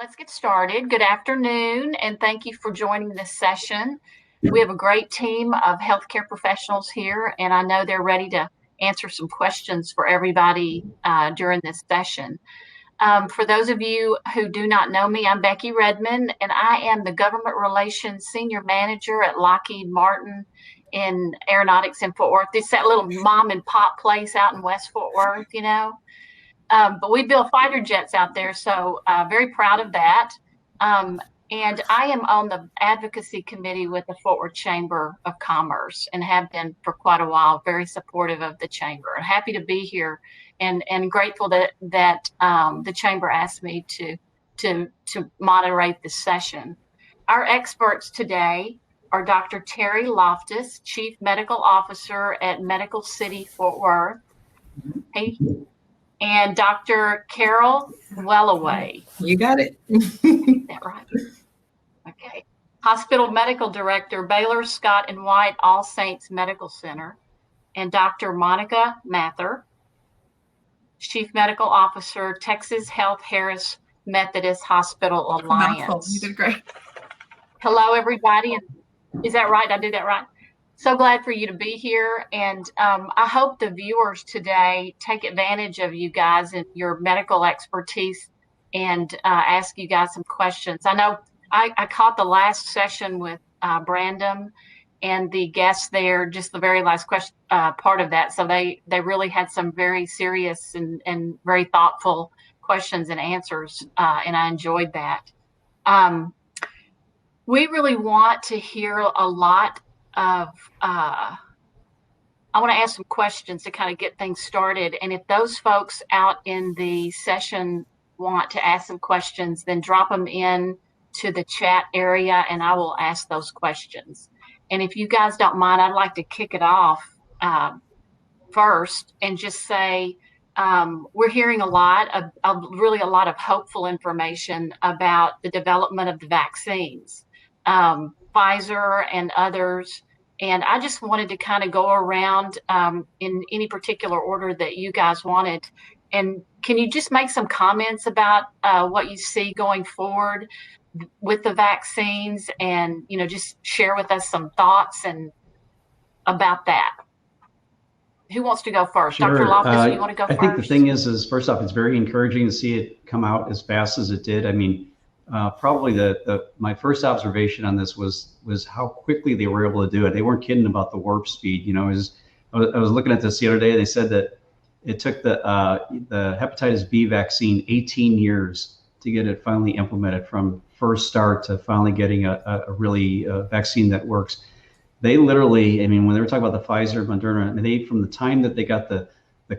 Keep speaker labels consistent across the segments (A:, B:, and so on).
A: Let's get started. Good afternoon, and thank you for joining this session. We have a great team of healthcare professionals here, and I know they're ready to answer some questions for everybody during this session. For those of you who do not know me, I'm Becky Redmond, and I am the Government Relations Senior Manager at Lockheed Martin in Aeronautics in Fort Worth. It's that little mom and pop place out in West Fort Worth, you know. But we build fighter jets out there, so very proud of that. And I am on the advocacy committee with the Fort Worth Chamber of Commerce and have been for quite a while, very supportive of the chamber. Happy to be here and grateful that the chamber asked me to moderate this session. Our experts today are Dr. Terry Loftus, Chief Medical Officer at Medical City Fort Worth. Hey. And Dr. Carol Nwelue.
B: You got it.
A: Is that right? Okay. Hospital Medical Director, Baylor, Scott and White All Saints Medical Center. And Dr. Monika Mathur, Chief Medical Officer, Texas Health Harris Methodist Hospital Alliance.
B: You did great.
A: Hello, everybody. Is that right? I did that right? So glad for you to be here, and I hope the viewers today take advantage of you guys and your medical expertise and ask you guys some questions. I know I caught the last session with Brandon and the guests there, just the very last question part of that. So they really had some very serious and very thoughtful questions and answers, and I enjoyed that. We really want to hear a lot of I want to ask some questions to kind of get things started, and if those folks out in the session want to ask some questions, then drop them in to the chat area and I will ask those questions. And if you guys don't mind, I'd like to kick it off first and just say we're hearing a lot of really a lot of hopeful information about the development of the vaccines. Pfizer and others, and I just wanted to kind of go around in any particular order that you guys wanted. And can you just make some comments about what you see going forward with the vaccines, and just share with us some thoughts and about that? Who wants to go first?
C: Sure.
A: Dr. Loftus, you want to go first?
C: I think the thing is first off, it's very encouraging to see it come out as fast as it did. I mean, probably my first observation on this was how quickly they were able to do it. They weren't kidding about the warp speed. I was looking at this the other day. They said that it took the hepatitis B vaccine 18 years to get it finally implemented, from first start to finally getting a really vaccine that works. They literally, I mean, when they were talking about the Pfizer, Moderna, from the time that they got the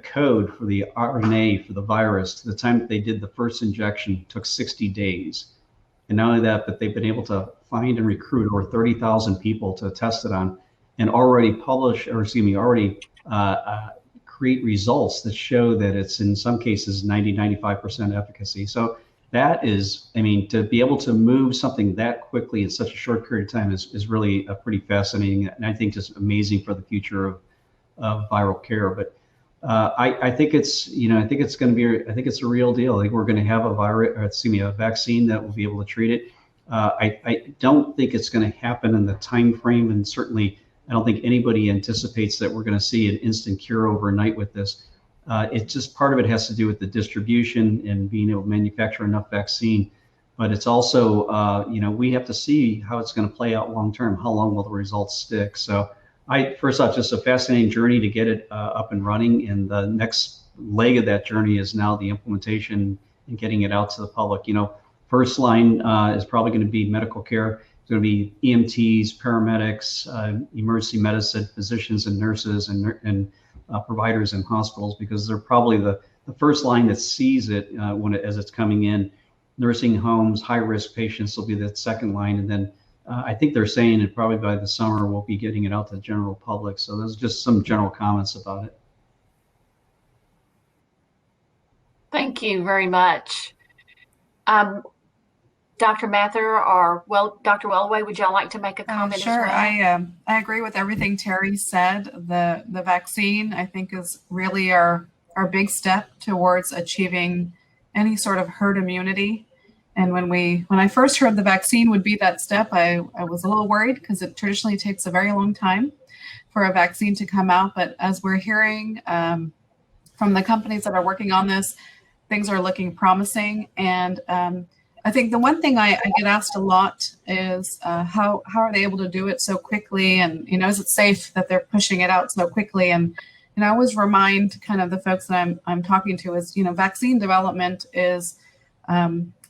C: code for the RNA for the virus to the time that they did the first injection took 60 days. And not only that, but they've been able to find and recruit over 30,000 people to test it on, and already create results that show that it's in some cases 90-95% efficacy. So that is, I mean, to be able to move something that quickly in such a short period of time is really pretty fascinating, and I think just amazing for the future of viral care. But I think it's a real deal. I think we're going to have a vaccine that will be able to treat it. I don't think it's going to happen in the time frame, and certainly I don't think anybody anticipates that we're going to see an instant cure overnight with this. It's just part of it has to do with the distribution and being able to manufacture enough vaccine. But it's also, we have to see how it's going to play out long term. How long will the results stick? So first off, just a fascinating journey to get it up and running. And the next leg of that journey is now the implementation and getting it out to the public. First line is probably going to be medical care. It's going to be EMTs, paramedics, emergency medicine, physicians and nurses and providers in hospitals, because they're probably the first line that sees it as it's coming in. Nursing homes, high-risk patients will be the second line, and then I think they're saying that probably by the summer we'll be getting it out to the general public. So those are just some general comments about it.
A: Thank you very much. Dr. Mathur or Dr. Nwelue, would y'all like to make a comment?
B: Sure.
A: As well?
B: I agree with everything Terry said. The vaccine, I think, is really our big step towards achieving any sort of herd immunity. And when I first heard the vaccine would be that step, I was a little worried because it traditionally takes a very long time for a vaccine to come out. But as we're hearing from the companies that are working on this, things are looking promising. And I think the one thing I get asked a lot is how are they able to do it so quickly? And, is it safe that they're pushing it out so quickly? And I always remind kind of the folks that I'm talking to is, vaccine development is,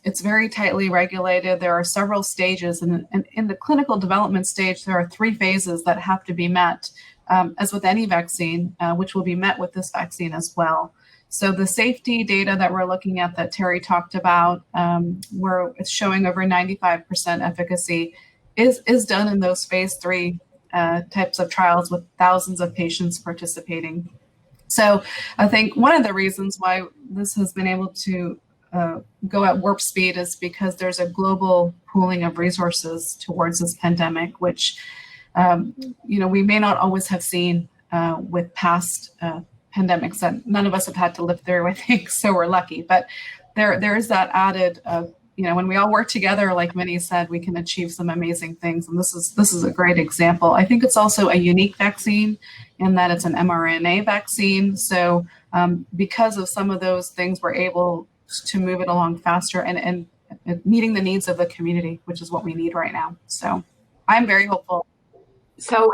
B: it's very tightly regulated. There are several stages, and in the clinical development stage, there are 3 phases that have to be met, as with any vaccine, which will be met with this vaccine as well. So the safety data that we're looking at that Terry talked about, where it's showing over 95% efficacy, is done in those phase 3 types of trials with thousands of patients participating. So I think one of the reasons why this has been able to go at warp speed is because there's a global pooling of resources towards this pandemic, which we may not always have seen with past pandemics that none of us have had to live through, I think, so we're lucky. But there is that added, when we all work together, like Minnie said, we can achieve some amazing things. And this is a great example. I think it's also a unique vaccine in that it's an mRNA vaccine. So because of some of those things, we're able to move it along faster and meeting the needs of the community, which is what we need right now. So I'm very hopeful.
A: So,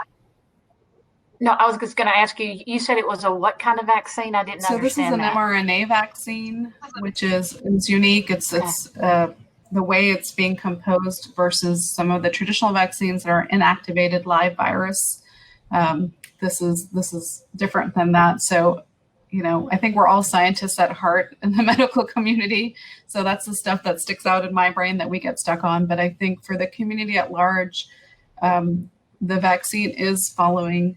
A: no, I was just going to ask you, you said it was a what kind of vaccine? I didn't understand.
B: So this is an mRNA vaccine, which is unique. It's the way it's being composed versus some of the traditional vaccines that are inactivated live virus. This is different than that. So I think we're all scientists at heart in the medical community. So that's the stuff that sticks out in my brain that we get stuck on. But I think for the community at large, the vaccine is following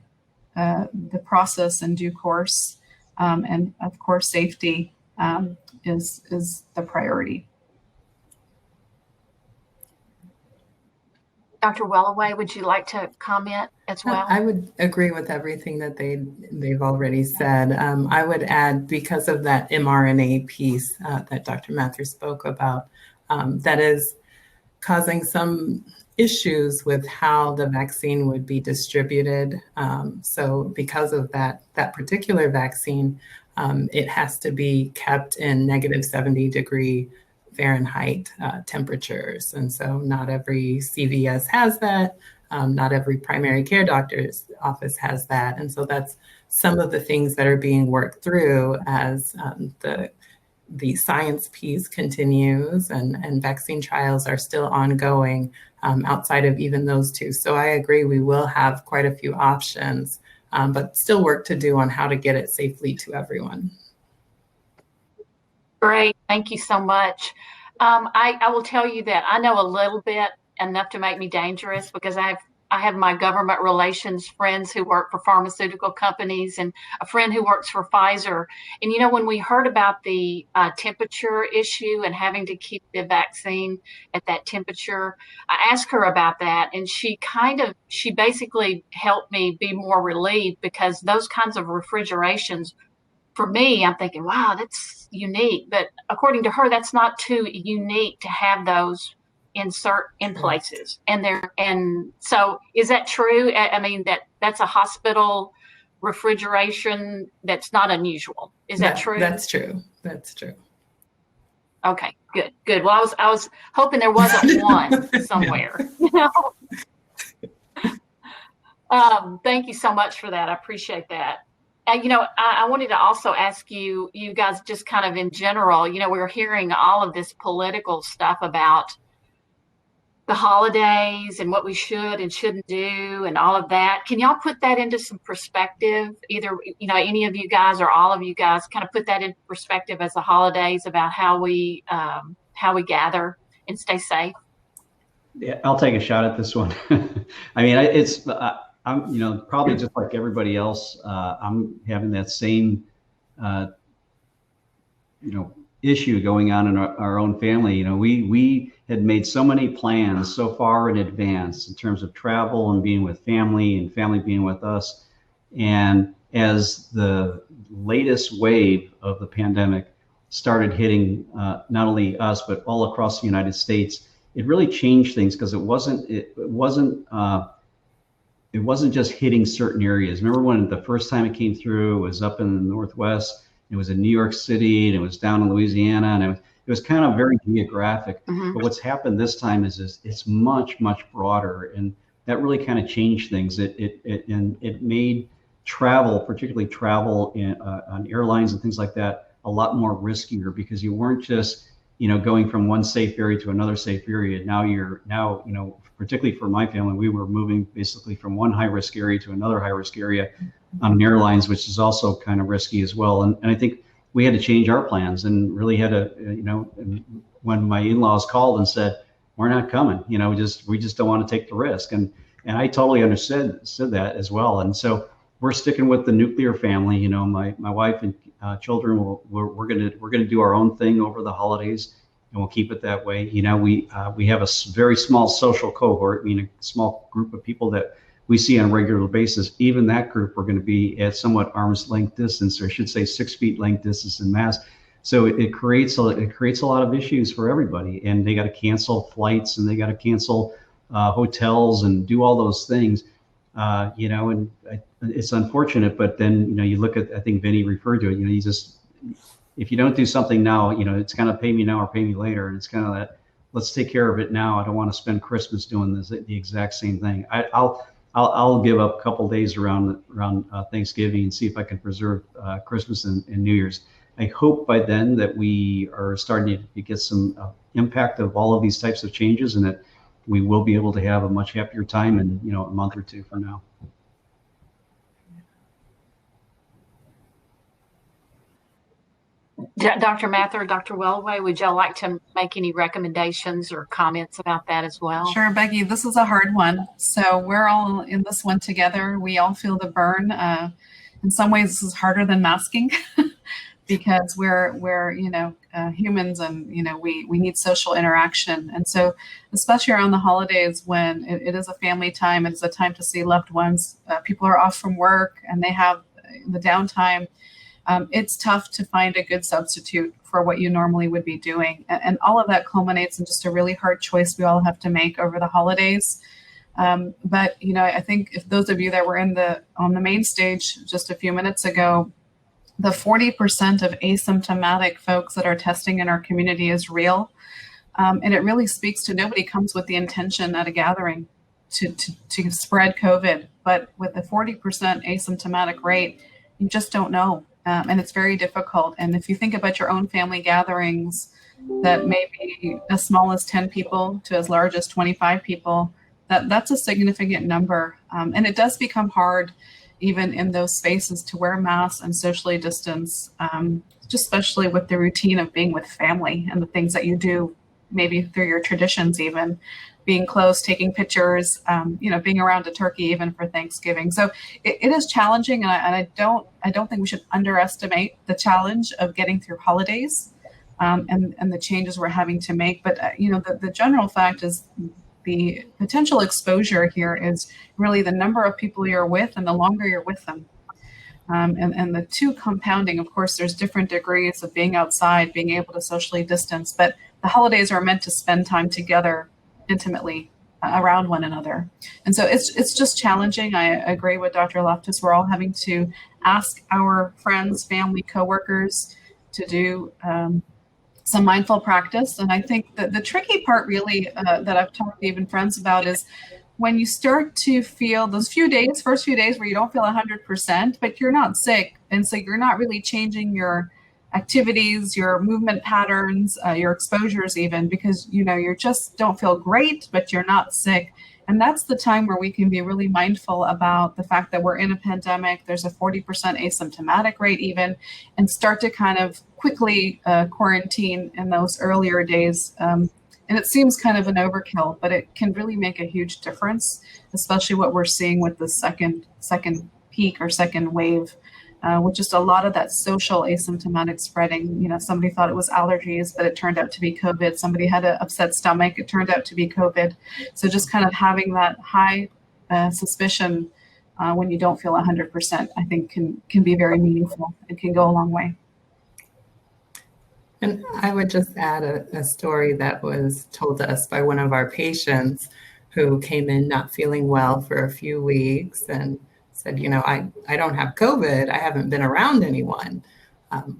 B: the process in due course. And of course, safety is the priority.
A: Dr. Nwelue, would you like to comment as well?
D: I would agree with everything that they've already said. I would add, because of that mRNA piece that Dr. Mathur spoke about, that is causing some issues with how the vaccine would be distributed. So because of that particular vaccine, it has to be kept in -70 Fahrenheit temperatures. And so not every CVS has that. Not every primary care doctor's office has that. And so that's some of the things that are being worked through as the science piece continues and vaccine trials are still ongoing outside of even those 2. So I agree, we will have quite a few options, but still work to do on how to get it safely to everyone.
A: Great. Thank you so much. I will tell you that I know a little bit, enough to make me dangerous, because I have my government relations friends who work for pharmaceutical companies and a friend who works for Pfizer. And, when we heard about the temperature issue and having to keep the vaccine at that temperature, I asked her about that. And she basically helped me be more relieved, because those kinds of refrigerations, for me, I'm thinking, wow, that's unique. But according to her, that's not too unique to have those in places. And so is that true? I mean, that's a hospital refrigeration that's not unusual. Is that true?
D: That's true. That's true.
A: Okay, good. Well, I was hoping there wasn't one somewhere. Thank you so much for that. I appreciate that. And, I wanted to also ask you guys, just kind of in general, we're hearing all of this political stuff about the holidays and what we should and shouldn't do and all of that. Can y'all put that into some perspective? Either, any of you guys or all of you guys kind of put that into perspective as the holidays, about how we gather and stay safe.
C: Yeah, I'll take a shot at this one. I mean, I'm, probably just like everybody else, I'm having that same, issue going on in our own family. We had made so many plans so far in advance in terms of travel and being with family and family being with us. And as the latest wave of the pandemic started hitting not only us, but all across the United States, it really changed things because it wasn't just hitting certain areas. Remember when the first time it came through, it was up in the Northwest, it was in New York City, and it was down in Louisiana, and it was kind of very geographic.
A: Mm-hmm.
C: But what's happened this time is it's much, much broader, and that really kind of changed things. It made travel, particularly travel on airlines and things like that, a lot more riskier, because you weren't just going from one safe area to another safe area. Now, particularly for my family, we were moving basically from one high risk area to another high risk area on airlines, which is also kind of risky as well. And I think we had to change our plans and really had to, when my in-laws called and said, we're not coming, we just don't want to take the risk. And I totally understood that as well. And so we're sticking with the nuclear family. My wife and children we're gonna do our own thing over the holidays, and we'll keep it that way. We have a very small social cohort, a small group of people that we see on a regular basis. Even that group, we're going to be at somewhat arm's length distance, or I should say 6 feet length distance in mask. So it creates a lot of issues for everybody, and they got to cancel flights, and they got to cancel hotels and do all those things. And it's unfortunate, but then you look at, I think Vinny referred to it. If you don't do something now, it's kind of pay me now or pay me later, and it's kind of that, let's take care of it now. I don't want to spend Christmas doing the exact same thing. I'll give up a couple days around Thanksgiving and see if I can preserve Christmas and New Year's. I hope by then that we are starting to get some impact of all of these types of changes, and that we will be able to have a much happier time in a month or two from now.
A: Dr. Mathur, Dr. Nwelue, would y'all like to make any recommendations or comments about that as well?
B: Sure, Becky, this is a hard one. So we're all in this one together. We all feel the burn. In some ways, this is harder than masking because we're humans, and we need social interaction. And so, especially around the holidays, when it is a family time, it's a time to see loved ones. People are off from work and they have the downtime. It's tough to find a good substitute for what you normally would be doing. And all of that culminates in just a really hard choice we all have to make over the holidays. But I think if those of you that were on the main stage just a few minutes ago, the 40% of asymptomatic folks that are testing in our community is real. And it really speaks to, nobody comes with the intention at a gathering to spread COVID. But with the 40% asymptomatic rate, you just don't know. And it's very difficult. And if you think about your own family gatherings that may be as small as 10 people to as large as 25 people, that's a significant number. And it does become hard, even in those spaces, to wear masks and socially distance, just especially with the routine of being with family and the things that you do, maybe through your traditions, even being close, taking pictures, being around a turkey even for Thanksgiving. So it is challenging, and I don't think we should underestimate the challenge of getting through holidays and the changes we're having to make. But the general fact is the potential exposure here is really the number of people you're with and the longer you're with them. And the two compounding, of course, there's different degrees of being outside, being able to socially distance, but the holidays are meant to spend time together intimately around one another. And so it's just challenging. I agree with Dr. Loftus. We're all having to ask our friends, family, coworkers to do some mindful practice. And I think that the tricky part really that I've talked to even friends about is when you start to feel those first few days where you don't feel 100%, but you're not sick. And so you're not really changing your activities, your movement patterns, your exposures even, because you just don't feel great, but you're not sick. And that's the time where we can be really mindful about the fact that we're in a pandemic. There's a 40% asymptomatic rate even, and start to kind of quickly quarantine in those earlier days. And it seems kind of an overkill, but it can really make a huge difference, especially what we're seeing with the second peak or second wave. With just a lot of that social asymptomatic spreading. Somebody thought it was allergies, but it turned out to be COVID. Somebody had an upset stomach, it turned out to be COVID. So just kind of having that high suspicion when you don't feel 100%, I think can be very meaningful and can go a long way.
D: And I would just add a story that was told to us by one of our patients who came in not feeling well for a few weeks and said, I don't have COVID. I haven't been around anyone.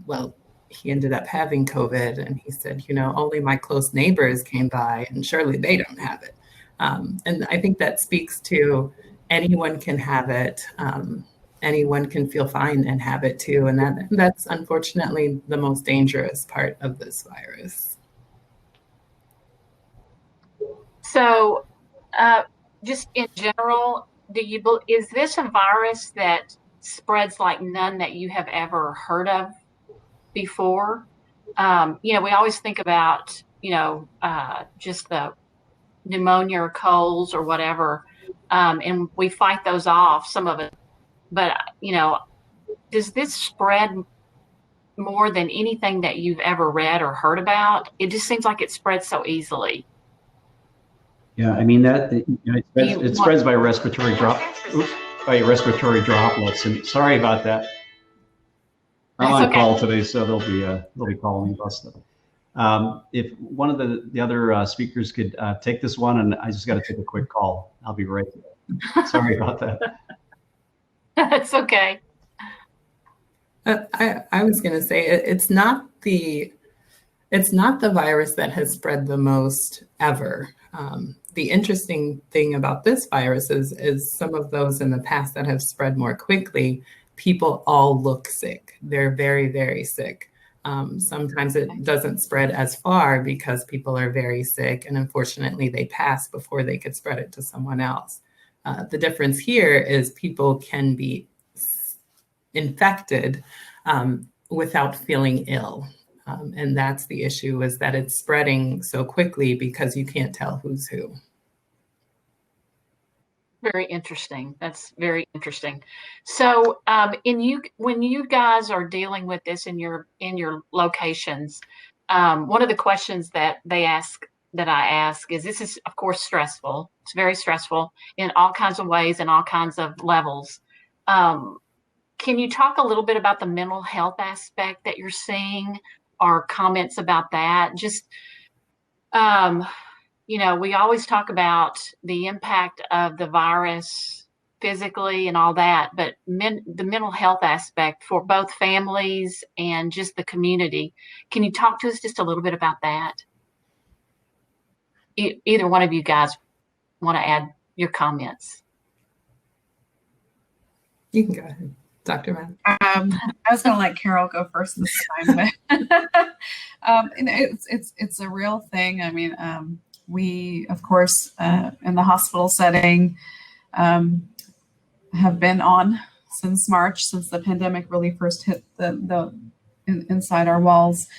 D: Well, he ended up having COVID, and he said, only my close neighbors came by and surely they don't have it. And I think that speaks to anyone can have it. Anyone can feel fine and have it too. And that's unfortunately the most dangerous part of this virus.
A: So just in general, is this a virus that spreads like none that you have ever heard of before? We always think about, just the pneumonia or colds or whatever, and we fight those off, some of it. But, does this spread more than anything that you've ever read or heard about? It just seems like it spreads so easily.
C: Yeah, I mean it spreads by respiratory droplets. And sorry about that. I'm on call today, so they'll be calling me about stuff. If one of the other speakers could take this one, and I just got to take a quick call. I'll be right there. Sorry about that.
A: That's okay.
D: I was going to say it's not the virus that has spread the most ever. The interesting thing about this virus is some of those in the past that have spread more quickly, people all look sick. They're very, very sick. Sometimes it doesn't spread as far because people are very sick, and unfortunately they pass before they could spread it to someone else. The difference here is people can be infected without feeling ill. And that's the issue, is that it's spreading so quickly because you can't tell who's who.
A: Very interesting. That's very interesting. So when you guys are dealing with this in your locations, one of the questions that I ask is, this is of course stressful. It's very stressful in all kinds of ways and all kinds of levels. Can you talk a little bit about the mental health aspect that you're seeing, or comments about that? Just, we always talk about the impact of the virus physically and all that, but the mental health aspect for both families and just the community. Can you talk to us just a little bit about that? Either one of you guys want to add your comments?
D: You can go ahead, Dr. Mathur.
B: I was going to let Carol go first this time, but it's a real thing. I mean, we, of course, in the hospital setting, have been on since March, since the pandemic really first hit inside our walls,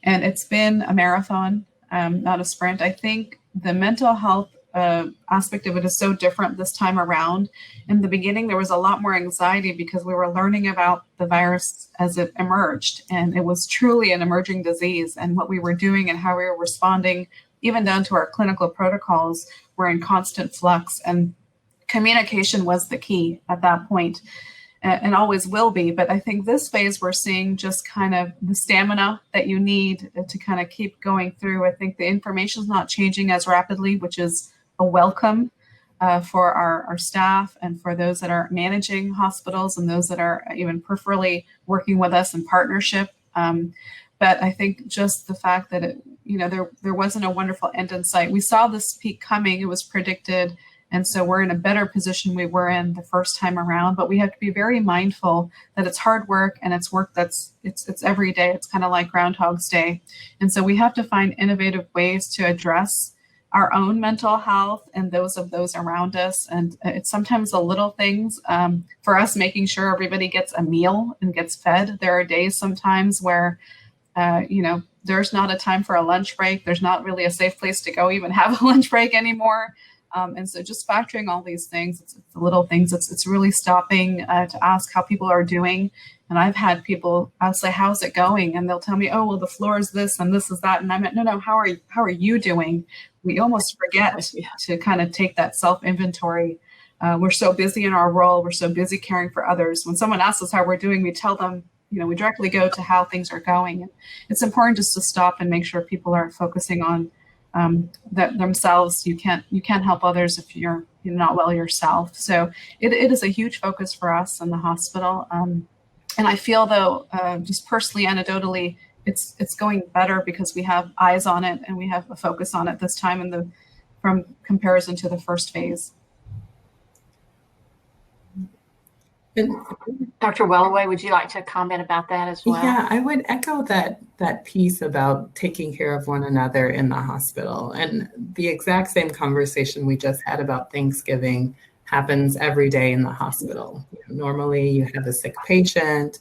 B: and it's been a marathon, not a sprint. I think the mental health aspect of it is so different this time around. In the beginning, there was a lot more anxiety because we were learning about the virus as it emerged, and it was truly an emerging disease, and what we were doing and how we were responding, even down to our clinical protocols, were in constant flux, and communication was the key at that point, and always will be. But I think this phase, we're seeing just kind of the stamina that you need to kind of keep going through. I think the information is not changing as rapidly, which is a welcome for our staff and for those that are managing hospitals and those that are even peripherally working with us in partnership. But I think just the fact that there wasn't a wonderful end in sight. We saw this peak coming; it was predicted, and so we're in a better position we were in the first time around. But we have to be very mindful that it's hard work, and it's work it's every day. It's kind of like Groundhog's Day, and so we have to find innovative ways to address our own mental health and those of those around us. And it's sometimes the little things, for us, making sure everybody gets a meal and gets fed. There are days sometimes where, there's not a time for a lunch break. There's not really a safe place to go even have a lunch break anymore. And so just factoring all these things, it's the little things, it's really stopping to ask how people are doing. And I've had people, I'll say, how's it going? And they'll tell me, oh, well, the floor is this and this is that. And I meant, no, how are you doing? We almost forget to kind of take that self-inventory. We're so busy in our role. We're so busy caring for others. When someone asks us how we're doing, we tell them, we directly go to how things are going. It's important just to stop and make sure people are focusing on themselves. You can't help others if you're not well yourself. So it is a huge focus for us in the hospital. And I feel, though, just personally, anecdotally, it's going better because we have eyes on it and we have a focus on it this time from comparison to the first phase.
A: Dr. Nwelue, would you like to comment about that as well?
D: Yeah, I would echo that piece about taking care of one another in the hospital. And the exact same conversation we just had about Thanksgiving happens every day in the hospital. Normally you have a sick patient,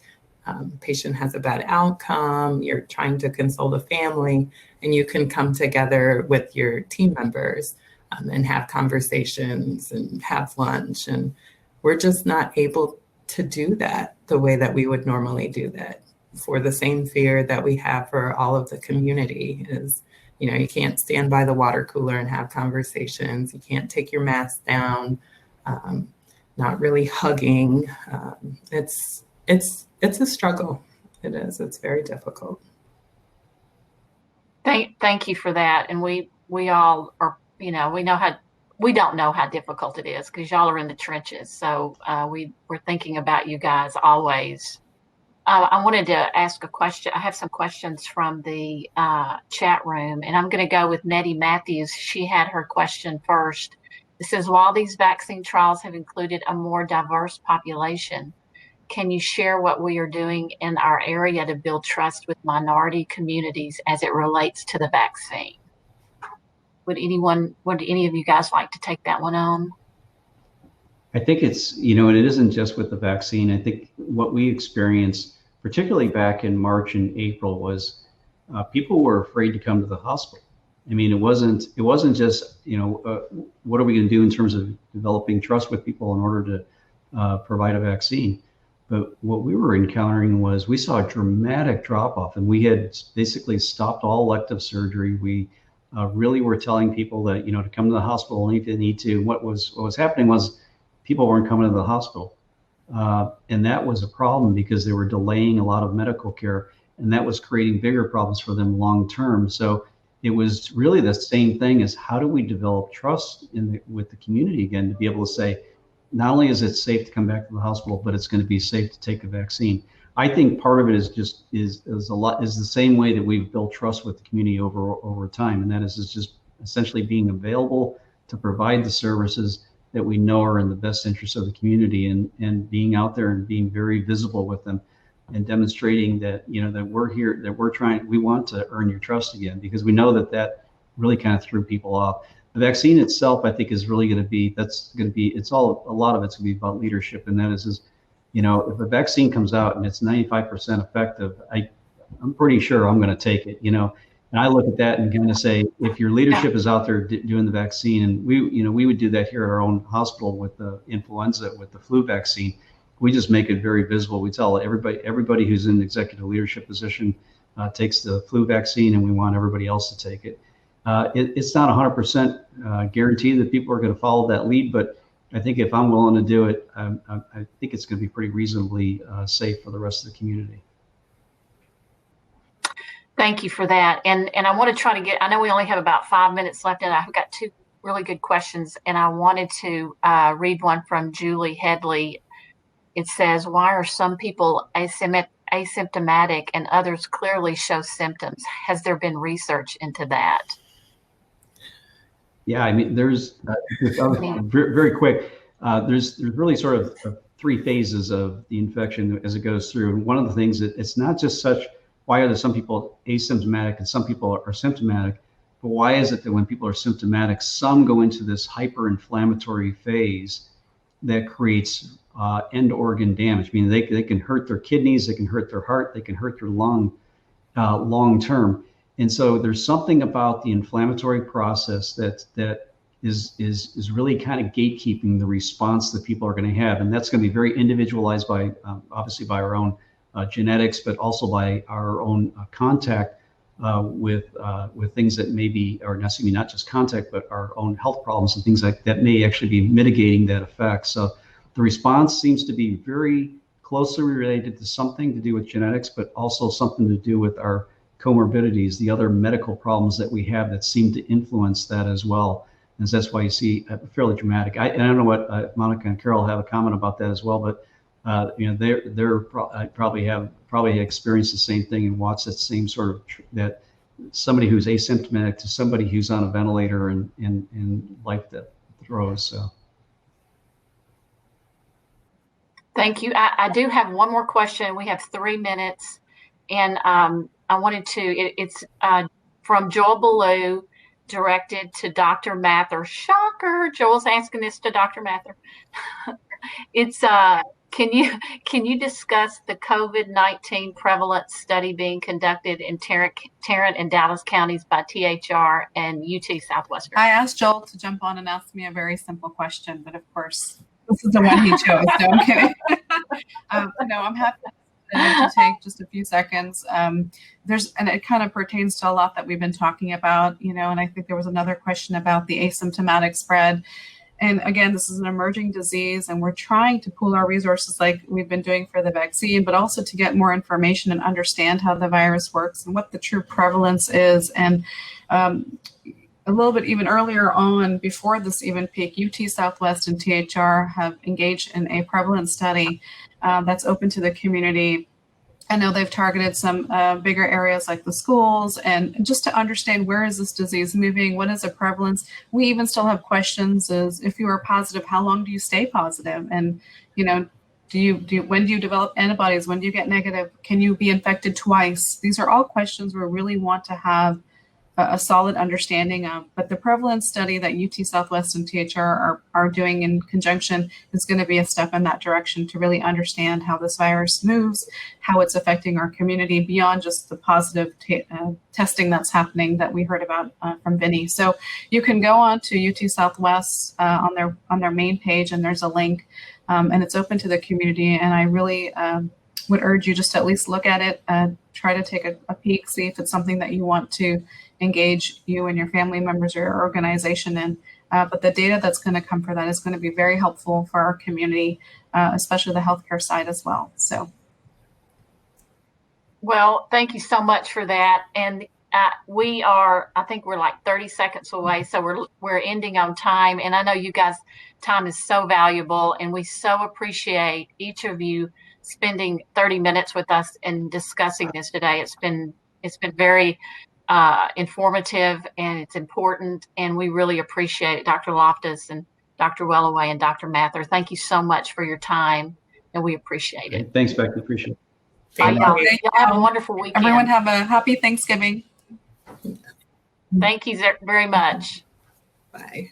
D: patient has a bad outcome, you're trying to console the family, and you can come together with your team members and have conversations and have lunch. And we're just not able to do that the way that we would normally do that, for the same fear that we have for all of the community is, you can't stand by the water cooler and have conversations. You can't take your mask down, not really hugging. It's a struggle. It is. It's very difficult.
A: Thank you for that. And we all are, we don't know how difficult it is because y'all are in the trenches. So we're thinking about you guys always. I wanted to ask a question. I have some questions from the chat room, and I'm going to go with Nettie Matthews. She had her question first. It says, while these vaccine trials have included a more diverse population, can you share what we are doing in our area to build trust with minority communities as it relates to the vaccine? Would any of you guys like to take that one on?
C: I think it's, and it isn't just with the vaccine. I think what we experienced, particularly back in March and April, was people were afraid to come to the hospital. I mean, it wasn't just, what are we going to do in terms of developing trust with people in order to provide a vaccine? But what we were encountering was we saw a dramatic drop off, and we had basically stopped all elective surgery. We really were telling people that, to come to the hospital only if they need to. What was happening was people weren't coming to the hospital. And that was a problem because they were delaying a lot of medical care, and that was creating bigger problems for them long term. So it was really the same thing as how do we develop trust with the community again, to be able to say, not only is it safe to come back to the hospital, but it's going to be safe to take a vaccine. I think part of it is the same way that we've built trust with the community over time, and that is just essentially being available to provide the services that we know are in the best interest of the community, and being out there and being very visible with them, and demonstrating that that we're here, that we want to earn your trust again, because we know that really kind of threw people off. The vaccine itself, I think, is really going to be, a lot of it's going to be about leadership, and that is if a vaccine comes out and it's 95% effective, I'm pretty sure I'm going to take it, and I look at that and kind of say, if your leadership is out there doing the vaccine, and we would do that here at our own hospital with the influenza, with the flu vaccine, we just make it very visible. We tell everybody who's in the executive leadership position takes the flu vaccine, and we want everybody else to take it. It's not 100% guaranteed that people are going to follow that lead, but I think if I'm willing to do it, I think it's going to be pretty reasonably safe for the rest of the community.
A: Thank you for that. And I want to try to I know we only have about 5 minutes left, and I've got two really good questions, and I wanted to read one from Julie Headley. It says, why are some people asymptomatic and others clearly show symptoms? Has there been research into that?
C: Yeah, I mean, there's very quick. There's really sort of three phases of the infection as it goes through. And one of the things that it's not just why are there some people asymptomatic and some people are symptomatic, but why is it that when people are symptomatic, some go into this hyperinflammatory phase that creates end organ damage? Meaning they can hurt their kidneys, they can hurt their heart, they can hurt their lung long term. And so there's something about the inflammatory process that is really kind of gatekeeping the response that people are going to have, and that's going to be very individualized by obviously by our own genetics, but also by our own contact with things that maybe are necessarily not just contact, but our own health problems and things like that may actually be mitigating that effect. So the response seems to be very closely related to something to do with genetics, but also something to do with our comorbidities, the other medical problems that we have that seem to influence that as well. And that's why you see fairly dramatic. And I don't know what Monika and Carol have a comment about that as well, but they're probably experienced the same thing and watched that same sort of that somebody who's asymptomatic to somebody who's on a ventilator and in life that throws. So.
A: Thank you. I do have one more question. We have 3 minutes, and I wanted to. It's from Joel Ballou, directed to Dr. Mathur. Shocker! Joel's asking this to Dr. Mathur. It's can you discuss the COVID-19 prevalence study being conducted in Tarrant and Dallas counties by THR and UT Southwestern?
B: I asked Joel to jump on and ask me a very simple question, but of course, this is the one he chose. No, I'm kidding. No, I'm happy to take just a few seconds. And it kind of pertains to a lot that we've been talking about, and I think there was another question about the asymptomatic spread. And again, this is an emerging disease, and we're trying to pool our resources like we've been doing for the vaccine, but also to get more information and understand how the virus works and what the true prevalence is. And a little bit even earlier on, before this even peak, UT Southwest and THR have engaged in a prevalence study that's open to the community. I know they've targeted some bigger areas like the schools, and just to understand where is this disease moving, what is the prevalence. We even still have questions as if you are positive, how long do you stay positive? And, when do you develop antibodies? When do you get negative? Can you be infected twice? These are all questions we really want to have a solid understanding of. But the prevalence study that UT Southwest and THR are doing in conjunction is going to be a step in that direction to really understand how this virus moves, how it's affecting our community beyond just the positive testing that's happening that we heard about from Vinny. So you can go on to UT Southwest on their main page, and there's a link, and it's open to the community. And I really would urge you just to at least look at it, try to take a peek, see if it's something that you want to engage you and your family members or your organization in. But the data that's going to come for that is going to be very helpful for our community, especially the healthcare side as well. So.
A: Well, thank you so much for that. And I think we're like 30 seconds away, so we're ending on time. And I know you guys' time is so valuable, and we so appreciate each of you spending 30 minutes with us and discussing this today. It's been very informative, and it's important, and we really appreciate it. Dr. Loftus and Dr. Nwelue and Dr. Mathur, thank you so much for your time, and we appreciate it.
C: Thanks, Becky. Appreciate it.
A: Thank you. Y'all have a wonderful weekend.
B: Everyone have a happy Thanksgiving.
A: Thank you very much.
D: Bye.